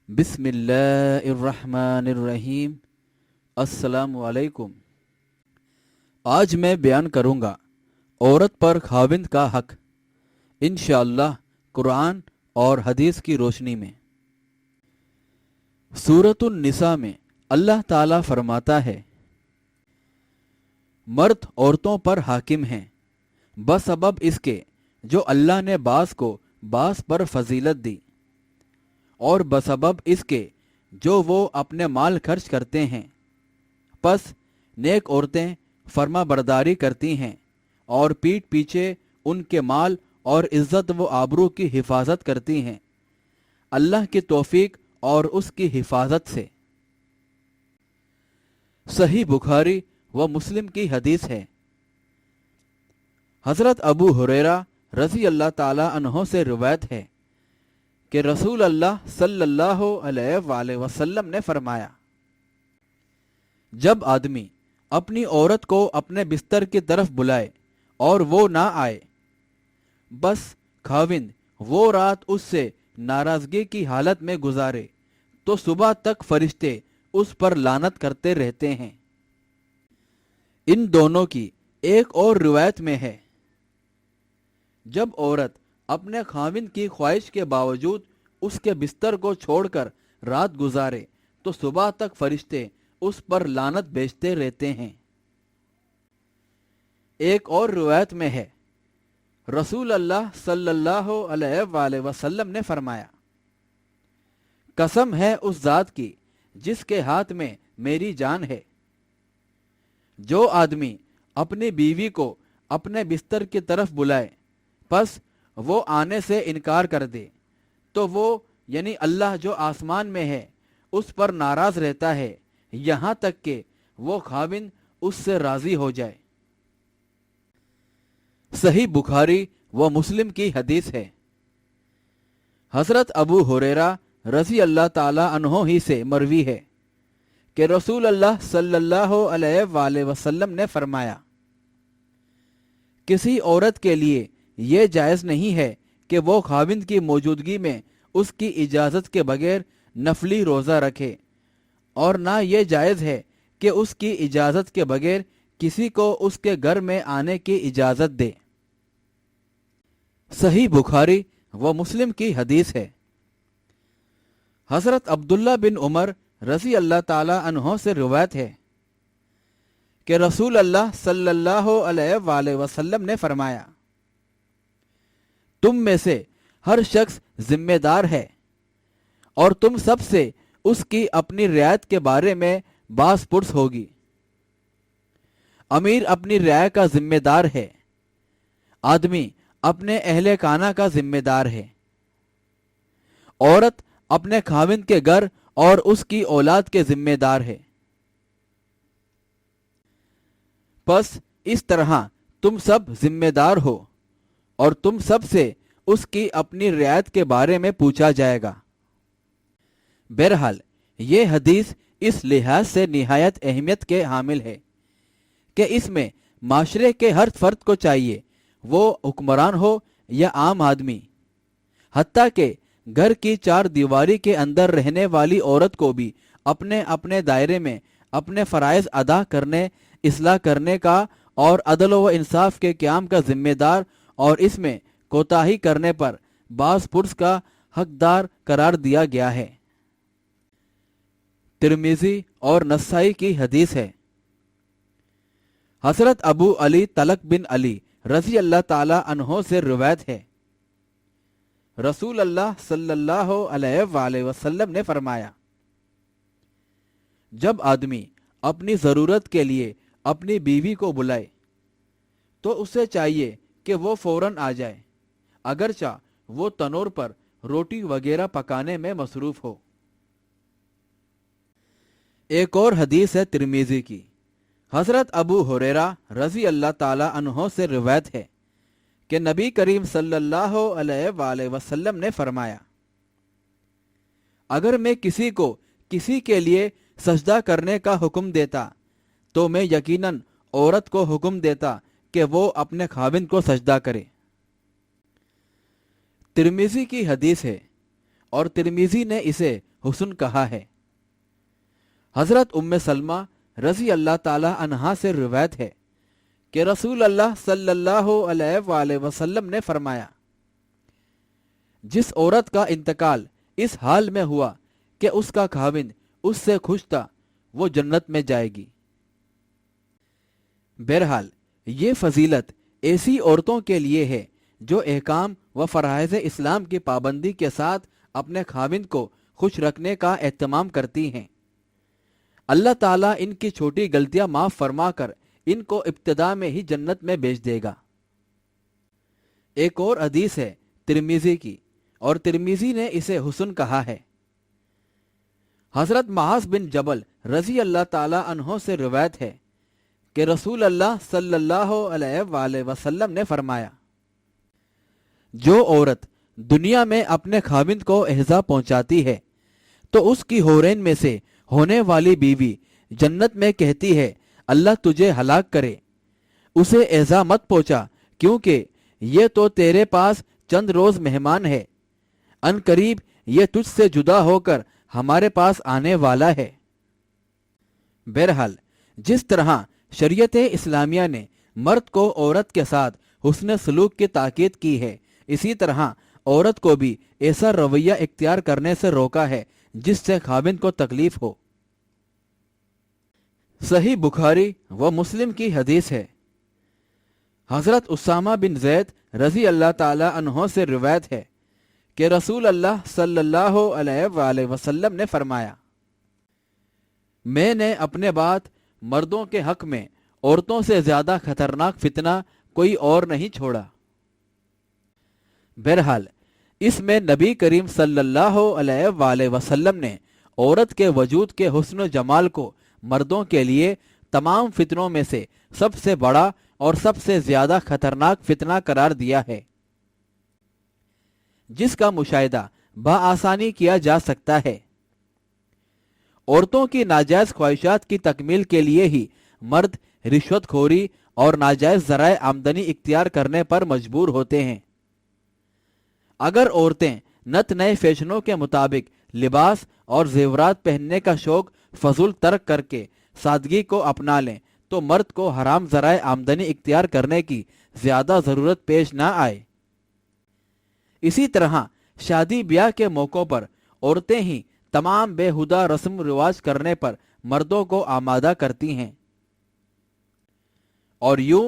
बिस्मिल्लाहिर्रहमानिर्रहीम। अस्सलामु अलैकुम। आज मैं बयान करूँगा औरत पर खाविंद का हक, इंशाअल्लाह कुरान और हदीस की रोशनी में। सूरतुन निसा में अल्लाह ताला फरमाता है, मर्द औरतों पर हाकिम हैं बसबब इसके जो अल्लाह ने बास को बास पर फजीलत दी, और बसबब इसके जो वो अपने माल खर्च करते हैं। पस नेक औरतें फर्मा बरदारी करती हैं और पीठ पीछे उनके माल और इज़्ज़त व आबरू की हिफाजत करती हैं, अल्लाह की तौफीक और उसकी हिफाजत से। सही बुखारी व मुस्लिम की हदीस है। हज़रत अबू हुरैरा रज़ी अल्लाह ताला अन्हो से रिवायत है कि रसूल अल्लाह सल्लल्लाहु अलैहि वसल्लम ने फरमाया, जब आदमी अपनी औरत को अपने बिस्तर की तरफ बुलाए और वो ना आए, बस खाविंद वो रात उससे नाराजगी की हालत में गुजारे, तो सुबह तक फरिश्ते उस पर लानत करते रहते हैं। इन दोनों की एक और रिवायत में है, जब औरत अपने खाविंद की ख्वाहिश के बावजूद उसके बिस्तर को छोड़कर रात गुजारे, तो सुबह तक फरिश्ते उस पर लानत भेजते रहते हैं। एक और रिवायत में है, रसूल अल्लाह सल्लल्लाहु अलैहि वसल्लम ने फरमाया, कसम है उस जात की जिसके हाथ में मेरी जान है, जो आदमी अपनी बीवी को अपने बिस्तर की तरफ बुलाए बस वो आने से इनकार कर दे, तो वो यानी अल्लाह जो आसमान में है उस पर नाराज रहता है, यहाँ तक कि वो खाविंद उससे राजी हो जाए। सही बुखारी व मुस्लिम की हदीस है। हजरत अबू हुरैरा रज़ी अल्लाह ताला अन्हो ही से मरवी है कि रसूल अल्लाह सल्लल्लाहु अलैहि वसल्लम ने फरमाया, किसी औरत के लिए ये जायज़ नहीं है कि वो खाविंद की मौजूदगी में उसकी इजाज़त के बगैर नफली रोज़ा रखे, और ना ये जायज़ है कि उसकी इजाज़त के बगैर किसी को उसके घर में आने की इजाज़त दे। सही बुखारी व मुस्लिम की हदीस है। हज़रत अब्दुल्ला बिन उमर रज़ी अल्लाह ताला अन्हो से रिवायत है कि रसूल अल्लाह सल्लल्लाहु अलैहि वसल्लम ने फरमाया, तुम में से हर शख्स जिम्मेदार है और तुम सब से उसकी अपनी रियायत के बारे में बास पुरस होगी। अमीर अपनी रियायत का जिम्मेदार है, आदमी अपने अहले खाना का जिम्मेदार है, औरत अपने खाविंद के घर और उसकी औलाद के जिम्मेदार है। बस इस तरह तुम सब जिम्मेदार हो और तुम सब से उसकी अपनी रियायत के बारे में पूछा जाएगा। बहरहाल ये हदीस इस लिहाज से निहायत अहमियत के हामिल है कि इसमें माशरे के हर फर्द को चाहिए, वो हुक्मरान हो या आम आदमी, हत्ता के घर की चार दीवारी के अंदर रहने वाली औरत को भी अपने अपने दायरे में अपने फ़राइज़ अदा करने, इस्लाह करने का और अदल व इंसाफ के क़याम का जिम्मेदार और इसमें कोताही करने पर बास पुरस का हकदार करार दिया गया है। तिरमिज़ी और नसाई की हदीस है। हज़रत अबू अली तलक बिन अली रज़ी अल्लाह ताला अन्हो से रिवायत है, रसूल अल्लाह सल्लल्लाहु अलैहि वसल्लम ने फरमाया, जब आदमी अपनी ज़रूरत के लिए अपनी बीवी को बुलाए तो उसे चाहिए कि वो फौरन आ जाए, अगरचा वो तनूर पर रोटी वगैरह पकाने में मसरूफ़ हो। एक और हदीस है तिरमिज़ी की। हज़रत अबू हुरैरा रज़ी अल्लाह ताला अन्हो से रिवायत है कि नबी करीम सल्लल्लाहु अलैहि वसल्लम ने फरमाया, अगर मैं किसी को किसी के लिए सजदा करने का हुक्म देता तो मैं यकीनन औरत को हुक्म देता कि वो अपने खाविंद को सजदा करे। तिरमिज़ी की हदीस है और तिरमिज़ी ने इसे हुस्न कहा है। हजरत उम्मे सलमा रजी अल्लाह ताला अन्हा से रिवायत है कि रसूल अल्लाह सल्लल्लाहु अलैहि वसल्लम ने फरमाया, जिस औरत का इंतकाल इस हाल में हुआ कि उसका खाविंद उससे खुश था, वो जन्नत में जाएगी। बहरहाल ये फजीलत ऐसी औरतों के लिए है जो एहकाम व फराइज़ इस्लाम की पाबंदी के साथ अपने खाविंद को खुश रखने का एहतमाम करती हैं। अल्लाह ताला इनकी छोटी गलतियां माफ फरमा कर इनको इब्तिदा में ही जन्नत में भेज देगा। एक और हदीस है तिरमिजी की, और तिरमिजी ने इसे हुस्न कहा है। हजरत महाज बिन जबल रजी अल्लाह ताला अन्हो से रिवायत है कि रसूल अल्लाह सल्लल्लाहु अलैहि वसल्लम ने फरमाया, जो औरत दुनिया में अपने खाविंद को एहजा पहुंचाती है तो उसकी होरेन में से होने वाली बीवी जन्नत में कहती है, अल्लाह तुझे हलाक करे, उसे एहजा मत पहुंचा, क्योंकि ये तो तेरे पास चंद रोज मेहमान है, अनकरीब ये तुझसे जुदा होकर हमारे पास आने वाला है। बहरहाल जिस तरह शरीयत इस्लामिया ने मर्द को औरत के साथ हुस्न सलूक की ताकीद की है, इसी तरह औरत को भी ऐसा रवैया इख्तियार करने से रोका है जिससे खाविंद को तकलीफ हो। सही बुखारी व मुस्लिम की हदीस है। हजरत उसामा बिन जैद रजी अल्लाह ताला अन्हो से रिवायत है कि रसूल अल्लाह सल्लल्लाहु अलैहि वसल्लम ने फरमाया, मैंने अपने बाद मर्दों के हक में औरतों से ज्यादा खतरनाक फितना कोई और नहीं छोड़ा। बहरहाल इसमें नबी करीम सल्लल्लाहु अलैहि वसल्लम ने औरत के वजूद के हुस्न जमाल को मर्दों के लिए तमाम फितनों में से सबसे बड़ा और सबसे ज्यादा खतरनाक फितना करार दिया है, जिसका मुशाहिदा बआसानी किया जा सकता है। औरतों की नाजायज ख्वाहिशात की तकमील के लिए ही मर्द रिश्वतखोरी और नाजायज जराए आमदनी इख्तियार करने पर मजबूर होते हैं। अगर औरतें नत नए फैशनों के मुताबिक लिबास और जेवरात पहनने का शौक फजूल तर्क करके सादगी को अपना लें तो मर्द को हराम जराए आमदनी इख्तियार करने की ज्यादा जरूरत पेश ना आए। इसी तरह शादी ब्याह के मौक़ों पर औरतें ही तमाम बेहुदा रस्म रिवाज करने पर मर्दों को आमादा करती हैं और यूं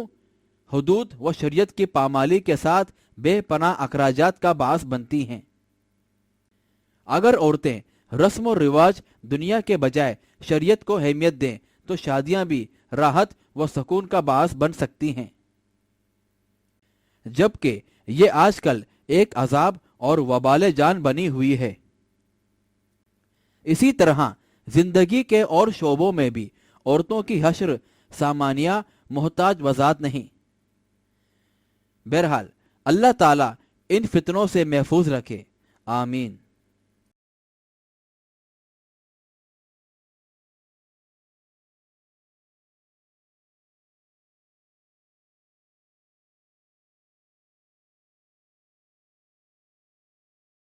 हुदूद व शरीयत की पामाली के साथ बेपनाह अखराजात का बास बनती हैं। अगर औरतें रस्म और रिवाज दुनिया के बजाय शरीयत को अहमियत दें तो शादियां भी राहत व सुकून का बास बन सकती हैं, जबकि ये आजकल एक अजाब और वबाले जान बनी हुई है। इसी तरह जिंदगी के और शोबों में भी औरतों की हश्र सामानिया मोहताज वजात नहीं। बहरहाल अल्लाह ताला इन फितनों से महफूज रखे, आमीन।